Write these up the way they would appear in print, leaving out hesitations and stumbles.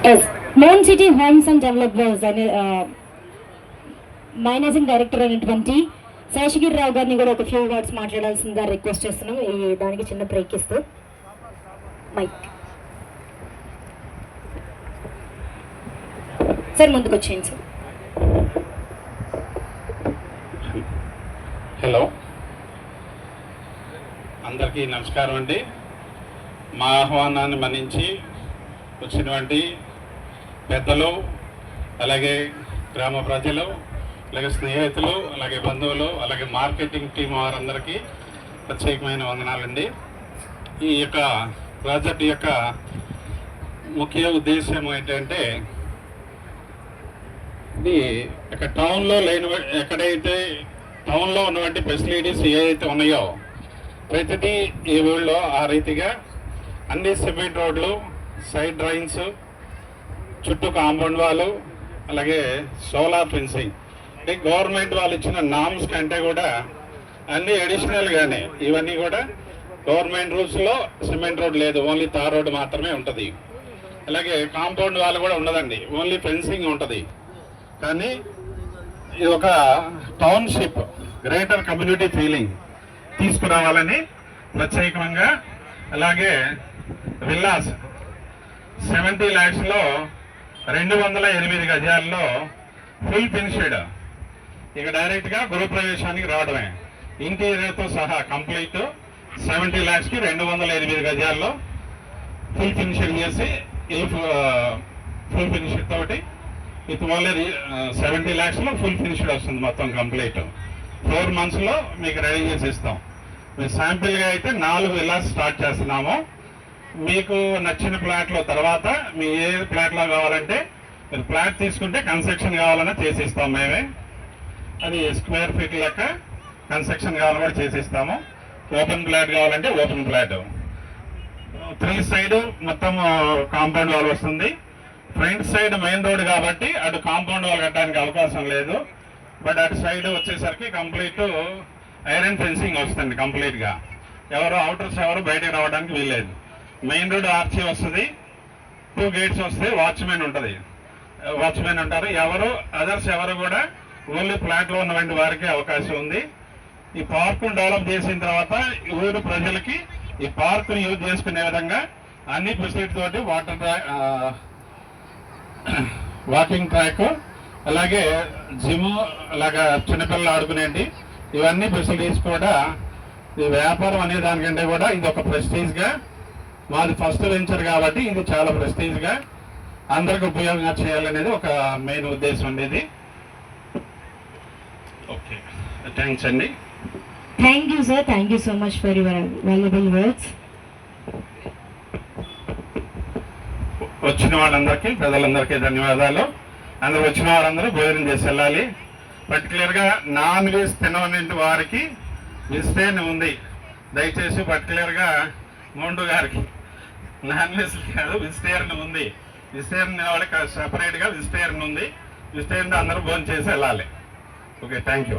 Yes మోన్ city homes and developers అనే managing director అయినటువంటి శేషగిరి రావు గారిని కూడా ఒక ఫ్యూ వర్డ్స్ మాట్లాడాల్సిందిగా రిక్వెస్ట్ చేస్తున్నాం. ఈ దానికి చిన్న బ్రేక్ ఇస్తూ మైక్ సార్ ముందుకు వచ్చేయండి సార్. హలో, అందరికీ నమస్కారం అండి. మా ఆహ్వానాన్ని మన్నించి వచ్చినటువంటి పెద్దలు, అలాగే గ్రామ ప్రజలు, అలాగే స్నేహితులు, అలాగే బంధువులు, అలాగే మార్కెటింగ్ టీం వారందరికీ ప్రత్యేకమైన వందనాలండి. ఈ యొక్క ప్రాజెక్ట్ యొక్క ముఖ్య ఉద్దేశం ఏంటంటే, ఇది ఇక టౌన్లో ఎక్కడైతే టౌన్లో ఉన్నటువంటి ఫెసిలిటీస్ ఏవైతే ఉన్నాయో ప్రతిదీ ఈ ఊళ్ళో ఆ రీతిగా అన్ని సిమెంట్ రోడ్లు, సైడ్ డ్రైన్స్, చుట్టూ కాంపౌండ్ వాళ్ళు, అలాగే సోలార్ ఫెన్సింగ్, అంటే గవర్నమెంట్ వాళ్ళు ఇచ్చిన నామ్స్ కంటే కూడా అన్ని అడిషనల్గానే ఇవన్నీ కూడా గవర్నమెంట్ రూల్స్లో సిమెంట్ రోడ్ లేదు, ఓన్లీ తార్ రోడ్ మాత్రమే ఉంటుంది. అలాగే కాంపౌండ్ వాళ్ళు కూడా ఉండదండి, ఓన్లీ ఫెన్సింగ్ ఉంటుంది. కానీ ఇది ఒక టౌన్షిప్, గ్రేటర్ కమ్యూనిటీ ఫీలింగ్ తీసుకురావాలని ప్రత్యేకంగా, అలాగే విల్లాస్ 70 lakhsలో 208 గజాల్లో ఫుల్ ఫినిష్డ్, ఇక డైరెక్ట్గా గృహప్రవేశానికి రావడమే, ఇంటీరియర్తో సహా కంప్లీట్ 70 lakhsకి 208 గజాల్లో ఫుల్ ఫినిష్డ్ చేసి ఫుల్ ఫినిష్డ్ తోటి ఇది ఓన్లీ 70 lakhsలో ఫుల్ ఫినిష్డ్ వస్తుంది. మొత్తం కంప్లీట్ 4 monthsలో మీకు రెడీ చేసి ఇస్తాం. మీరు శాంపిల్గా అయితే 4 విల్లాస్ స్టార్ట్ చేస్తున్నాము. మీకు నచ్చిన ప్లాట్లో తర్వాత మీ ఏ ప్లాట్లో కావాలంటే మీరు ప్లాట్ తీసుకుంటే కన్స్ట్రక్షన్ కావాలన్నా చేసిస్తాం మేమే. అది స్క్వేర్ ఫీట్ లెక్క కన్స్ట్రక్షన్ కావాలని కూడా చేసిస్తాము. ఓపెన్ ప్లాట్ కావాలంటే ఓపెన్ ప్లాట్. 3 సైడ్ మొత్తం కాంపౌండ్ వాల్ వస్తుంది. ఫ్రంట్ సైడ్ మెయిన్ రోడ్ కాబట్టి అటు కాంపౌండ్ వాల్ కట్టడానికి అవకాశం లేదు. బట్ అటు సైడ్ వచ్చేసరికి కంప్లీట్ ఐరన్ ఫెన్సింగ్ వస్తుంది కంప్లీట్గా. ఎవరు అవుటర్స్ ఎవరు బయటకు రావడానికి వీల్లేదు. మెయిన్ రోడ్ ఆర్చి వస్తుంది, 2 gates వస్తాయి, వాచ్మెన్ ఉంటుంది, వాచ్మెన్ ఉంటారు. ఎవరు అదర్స్ ఎవరు కూడా ఓన్లీ ఫ్లాట్లో ఉన్నటువంటి వారికి అవకాశం ఉంది. ఈ పార్కును డెవలప్ చేసిన తర్వాత ఊరు ప్రజలకి ఈ పార్కుని యూజ్ చేసుకునే విధంగా అన్ని ఫెసిలిటీ తోటి వాకింగ్ ట్రాక్, అలాగే జిమ్, అలాగే చిన్నపిల్లలు ఆడుకునేది, ఇవన్నీ ఫెసిలిటీస్ కూడా ఈ వ్యాపారం అనే దానికంటే కూడా ఇది ఒక ప్రెస్టీజ్గా, మాది ఫస్ట్ వెంచర్ కాబట్టి ఇది చాలా ప్రెస్టీజ్గా అందరికి ఉపయోగంగా చేయాలనేది ఒక మెయిన్ ఉద్దేశం ఉండేది. ఓకే, థ్యాంక్స్ అండి. Thank you sir, thank you so much for your valuable words. వచ్చిన వాళ్ళందరికీ, ప్రజలందరికీ ధన్యవాదాలు. అందరూ వచ్చిన వారందరూ భోజనం చేసి వెళ్ళాలి. పర్టికులర్గా నాన్ వెజ్ తినని వారికి వెజిటేరియన్ ఉంది. దయచేసి పర్టికులర్గా మోండు గారికి నాన్ వెజ్ కాదు, వెజిటేరియన్ ఉంది. వెజిటేరియన్ వాళ్ళకి సపరేట్గా వెజిటేరియన్ ఉంది. వెజిటేరియన్ అందరూ భోజనం చేసి వెళ్ళాలి. Okay, thank you.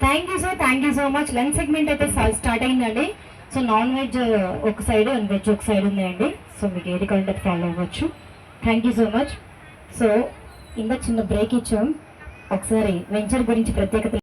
Thank you sir, thank you so much. Lunch segment అయితే స్టార్ట్ అయిందండి. సో నాన్ వెజ్ ఒక సైడ్ అండ్ వెజ్ ఒక సైడ్ ఉందండి. సో మీకు ఏది కావాలంటే ఫాలో అవ్వచ్చు. Thank you so much. So ఇందాక చిన్న బ్రేక్ ఇచ్చాం. ఒకసారి వెంచర్ గురించి ప్రత్యేకత